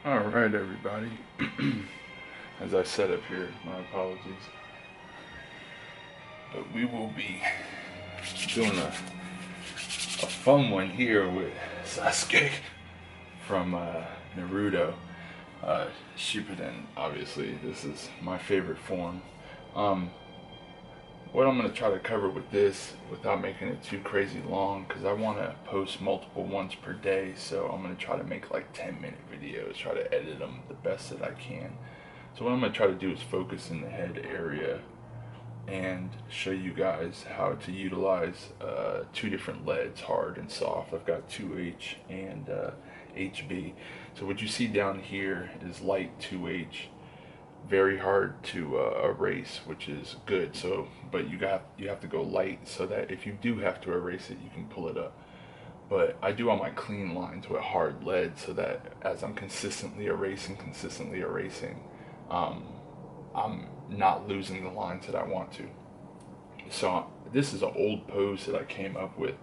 Alright, everybody. As I said up here, my apologies. But we will be doing a fun one here with Sasuke from Naruto. Shippuden, obviously. This is my favorite form. Um, what I'm going to try to cover with this, without making it too crazy long, because I want to post multiple ones per day, so I'm going to try to make like 10-minute videos, try to edit them the best that I can. So what I'm going to try to do is focus in the head area and show you guys how to utilize two different leads, hard and soft. I've got 2H and HB. So what you see down here is light 2H, very hard to erase, which is good. So, but you have to go light so that if you do have to erase it, you can pull it up. But I do all my clean lines with hard lead so that as I'm consistently erasing, um, I'm not losing the lines that I want to. So this is an old pose that I came up with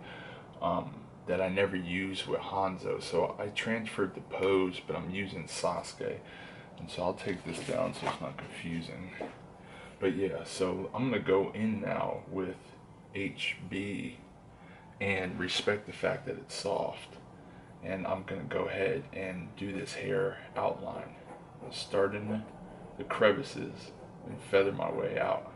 that I never used with Hanzo. So I transferred the pose, but I'm using Sasuke. And so I'll take this down so it's not confusing. But yeah, so I'm going to go in now with HB and respect the fact that it's soft. And I'm going to go ahead and do this hair outline. Start in the crevices and feather my way out.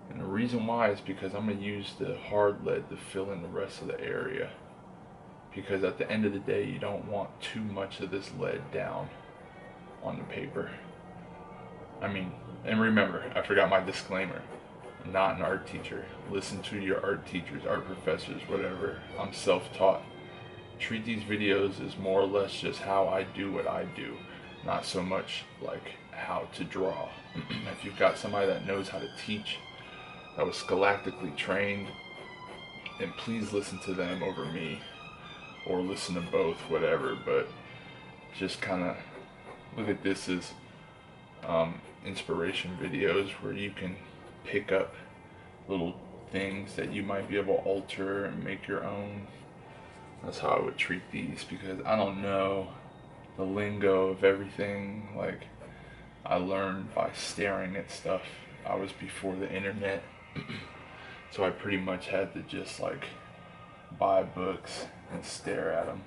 And the reason why is because I'm going to use the hard lead to fill in the rest of the area. Because at the end of the day, you don't want too much of this lead down on the paper. I mean, and remember, I forgot my disclaimer. I'm not an art teacher. Listen to your art teachers, art professors, whatever. I'm self-taught. Treat these videos as more or less just how I do what I do, not so much like how to draw. If you've got somebody that knows how to teach, that was scholastically trained, then please listen to them over me, or listen to both, whatever. But just kind of look at this as inspiration videos where you can pick up little things that you might be able to alter and make your own. That's how I would treat these, because I don't know the lingo of everything. Like, I learned by staring at stuff. I was before the internet, so I pretty much had to just like buy books and stare at them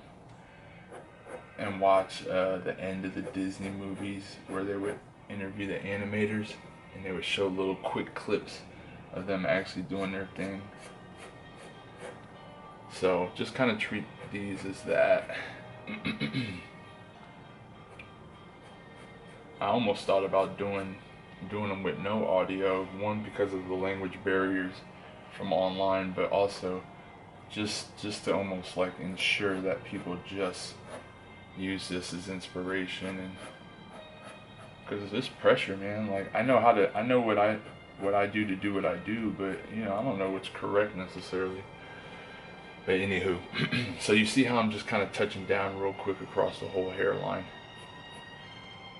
and watch the end of the Disney movies where they would interview the animators and they would show little quick clips of them actually doing their thing. So just kind of treat these as that. I almost thought about doing them with no audio, one because of the language barriers from online, but also just to almost like ensure that people just use this as inspiration. And because this pressure, man, like I know what I do to do what I do, but I don't know what's correct necessarily. But anywho, so you see how I'm just kind of touching down real quick across the whole hairline.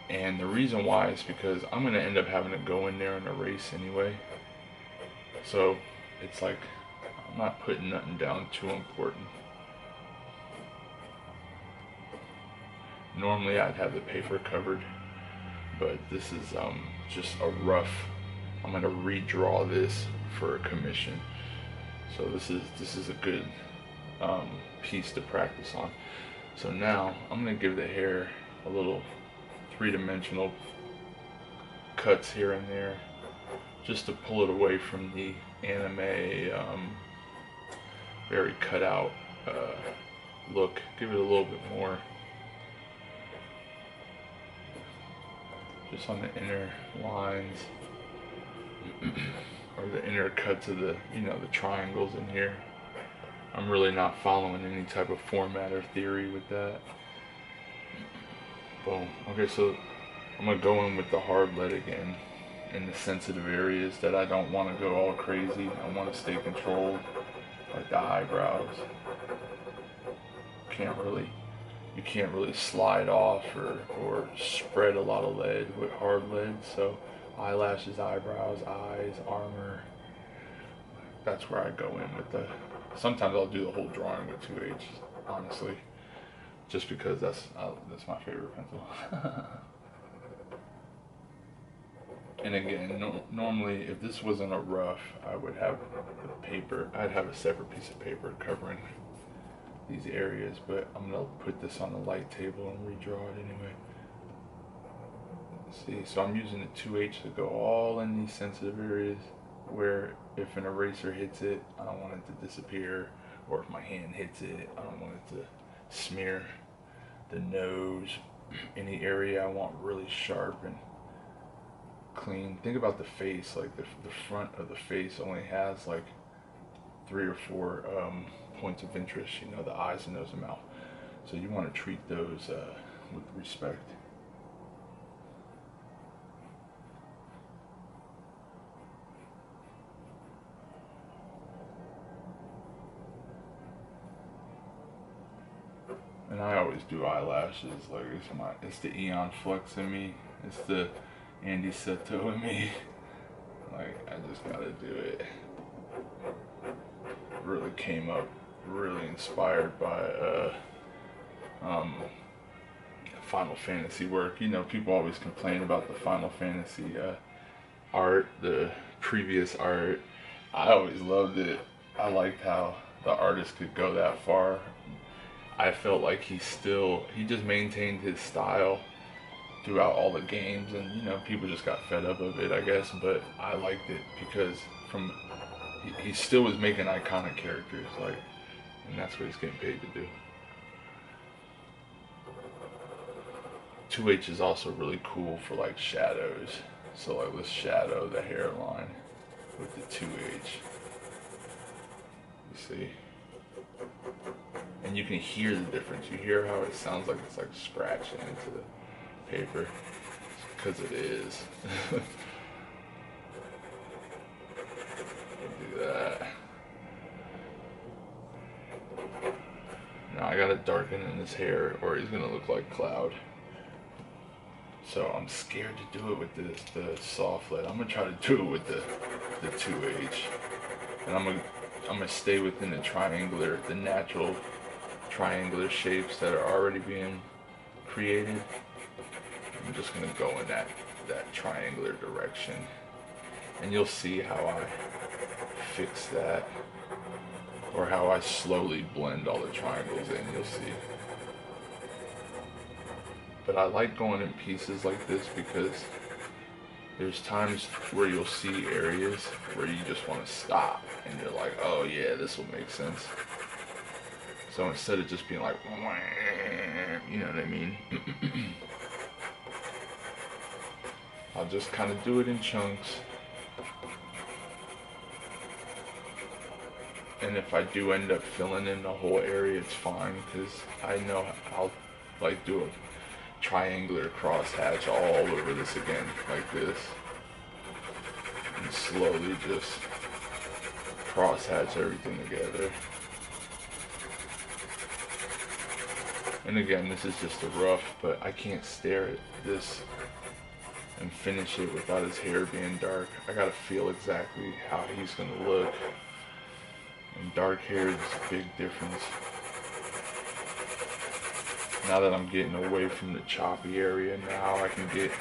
And the reason why is because I'm going to end up having to go in there and erase anyway. So it's like I'm not putting nothing down too important. Normally I'd have the paper covered, but this is just a rough. I'm going to redraw this for a commission. So this is a good piece to practice on. So now I'm going to give the hair a little three-dimensional cuts here and there, just to pull it away from the anime very cut out look. Give it a little bit more just on the inner lines or the inner cuts of the the triangles in here. I'm really not following any type of format or theory with that. Boom. Okay, so I'm gonna go in with the hard lead again in the sensitive areas that I don't want to go all crazy. I want to stay controlled, like the eyebrows. You can't really slide off or spread a lot of lead with hard lead. So eyelashes, eyebrows, eyes, armor. That's where I go in with the. Sometimes I'll do the whole drawing with 2H, honestly. just because that's my favorite pencil. And again, normally if this wasn't a rough, I would have the paper. I'd have a separate piece of paper covering these areas, but I'm gonna put this on the light table and redraw it anyway. See, so I'm using the 2H to go all in these sensitive areas where if an eraser hits it, I don't want it to disappear, or if my hand hits it, I don't want it to smear the nose. Any area I want really sharp and clean. Think about the face, like the front of the face only has like 3 or 4 points of interest, you know, the eyes, the nose, and mouth. So you want to treat those with respect. And I always do eyelashes, like it's the Eon Flux in me, it's the Andy Seto in me. Like, I just gotta do it. Really came up, really inspired by Final Fantasy work. You know, people always complain about the Final Fantasy art, the previous art. I always loved it. I liked how the artist could go that far. I felt like he just maintained his style throughout all the games, and you know, people just got fed up of it, I guess, but I liked it because he still was making iconic characters, like, and that's what he's getting paid to do. 2H is also really cool for like shadows, so like let's shadow the hairline with the 2H. You see? And you can hear the difference. You hear how it sounds like it's like scratching into the paper, because it is. Do that. Now I gotta darken in his hair or he's gonna look like Cloud. So I'm scared to do it with the soft lead. I'm gonna try to do it with the 2H. And I'm gonna stay within the natural triangular shapes that are already being created. I'm just gonna go in that triangular direction, and you'll see how I fix that, or how I slowly blend all the triangles in. You'll see. But I like going in pieces like this because there's times where you'll see areas where you just want to stop and you're like, oh yeah, this will make sense. So instead of just being like, you know what I mean? I'll just kind of do it in chunks. And if I do end up filling in the whole area, it's fine, because I know I'll like do a triangular crosshatch all over this again, like this. And slowly just crosshatch everything together. And again, this is just a rough, but I can't stare at this and finish it without his hair being dark. I gotta feel exactly how he's gonna look. And dark hair is a big difference. Now that I'm getting away from the choppy area, now I can get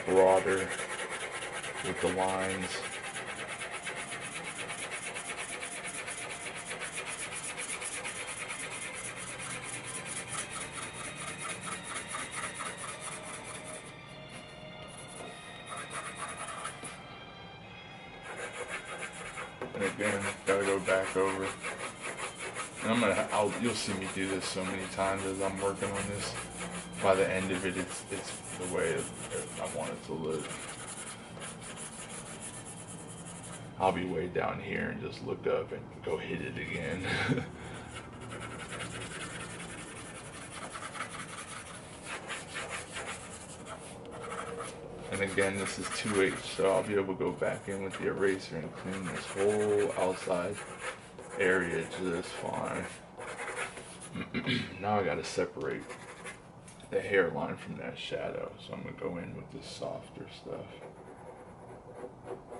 broader with the lines. And again, gotta go back over. And you'll see me do this so many times as I'm working on this. By the end of it, it's the way I want it to look. I'll be way down here and just look up and go hit it again. And again, this is 2H, so I'll be able to go back in with the eraser and clean this whole outside area just fine. Now I gotta separate the hairline from that shadow, so I'm gonna go in with this softer stuff.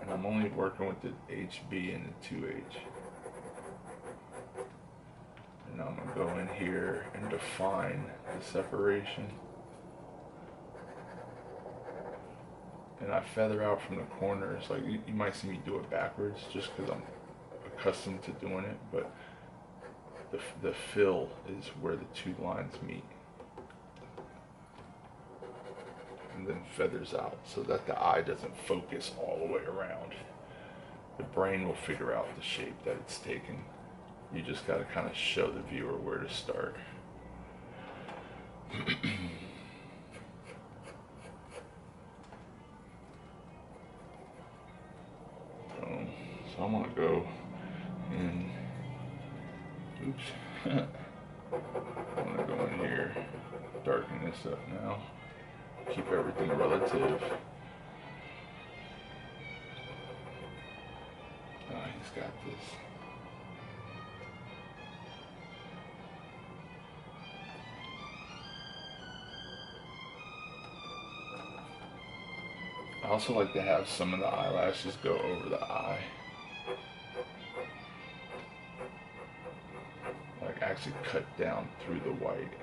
And I'm only working with the HB and the 2H. And I'm gonna go in here and define the separation. And I feather out from the corners. Like you might see me do it backwards just because I'm accustomed to doing it, but the fill is where the two lines meet. And then feathers out so that the eye doesn't focus all the way around. The brain will figure out the shape that it's taking. You just got to kind of show the viewer where to start. So I'm gonna go in, oops, I'm gonna go in here, darken this up now, keep everything relative. Oh, he's got this. I also like to have some of the eyelashes go over the eye. Like actually cut down through the white.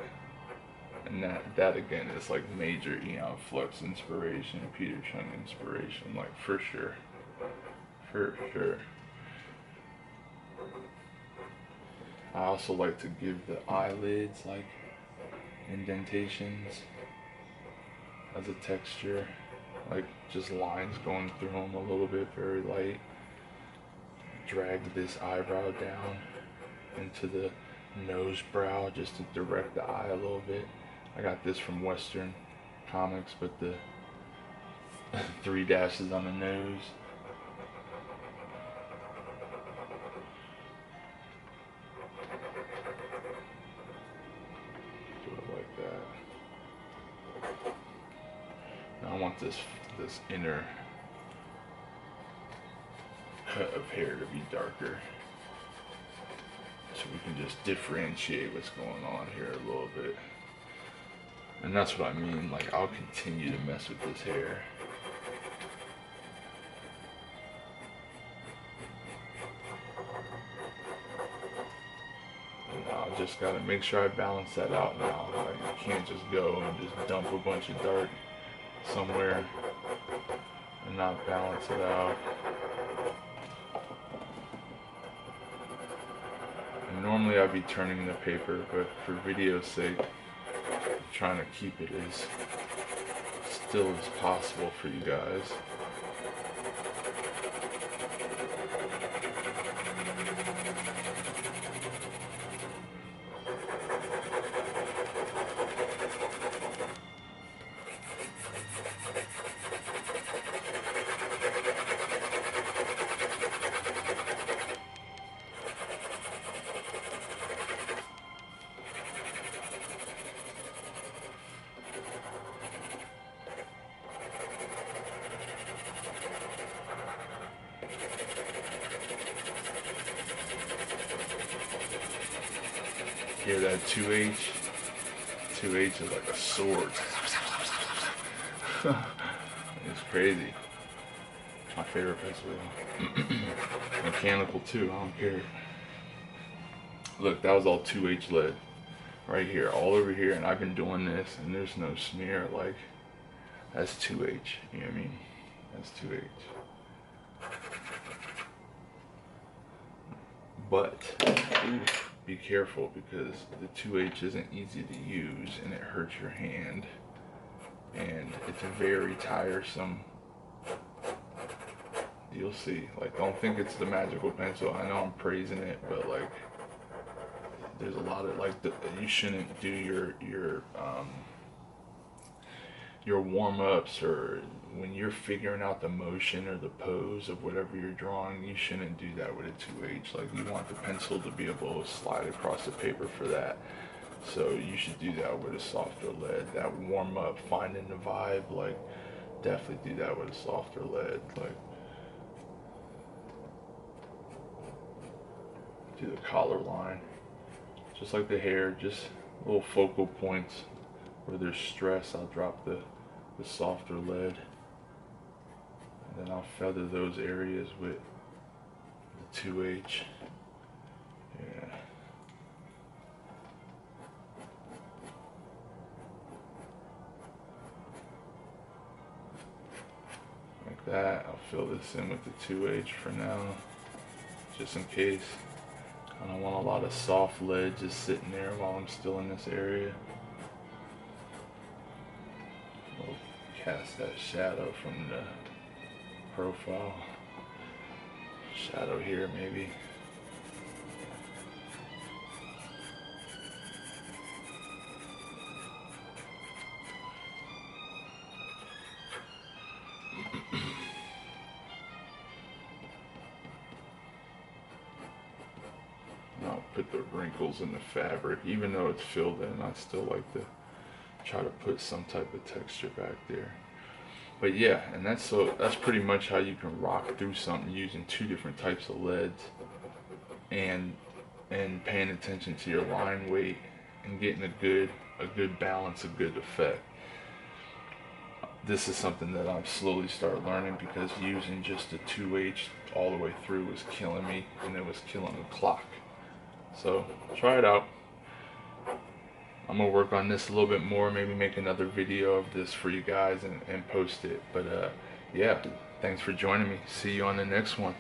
And that again is like major Eon Flux inspiration, Peter Chung inspiration, like for sure. For sure. I also like to give the eyelids like indentations as a texture. Like just lines going through them a little bit, very light. Drag this eyebrow down into the nose brow just to direct the eye a little bit. I got this from Western comics, but the 3 dashes on the nose. Do it like that. Now I want this inner cut of hair to be darker, so we can just differentiate what's going on here a little bit. And that's what I mean, like I'll continue to mess with this hair. And now I just gotta make sure I balance that out now. Like you can't just go and just dump a bunch of dark somewhere and not balance it out. And normally I'd be turning the paper, but for video's sake, I'm trying to keep it as still as possible for you guys. Hear that 2H? 2H is like a sword. It's crazy. It's my favorite pencil. Mechanical too, I don't care. Look, that was all 2H lead. Right here, all over here, and I've been doing this and there's no smear. Like, that's 2H, you know what I mean? That's 2H. But be careful because the 2H isn't easy to use and it hurts your hand and it's very tiresome. You'll see. Like, don't think it's the magical pencil. I know I'm praising it, but like there's a lot of like you shouldn't do your warm-ups, or when you're figuring out the motion or the pose of whatever you're drawing, you shouldn't do that with a 2H. Like, you want the pencil to be able to slide across the paper for that. So you should do that with a softer lead. That warm-up, finding the vibe, like, definitely do that with a softer lead. Like, do the collar line. Just like the hair, just little focal points where there's stress, I'll drop the softer lead. And then I'll feather those areas with the 2H. Yeah. that. I'll fill this in with the 2H for now, just in case. I don't want a lot of soft lead just sitting there while I'm still in this area. We'll cast that shadow from the profile. Shadow here maybe. I'll put the wrinkles in the fabric. Even though it's filled in, I still like to try to put some type of texture back there. But yeah, and that's pretty much how you can rock through something using two different types of leads, and paying attention to your line weight and getting a good balance, a good effect. This is something that I've slowly started learning, because using just the 2H all the way through was killing me, and it was killing the clock. So try it out. I'm gonna work on this a little bit more, maybe make another video of this for you guys and post it. But yeah, thanks for joining me. See you on the next one.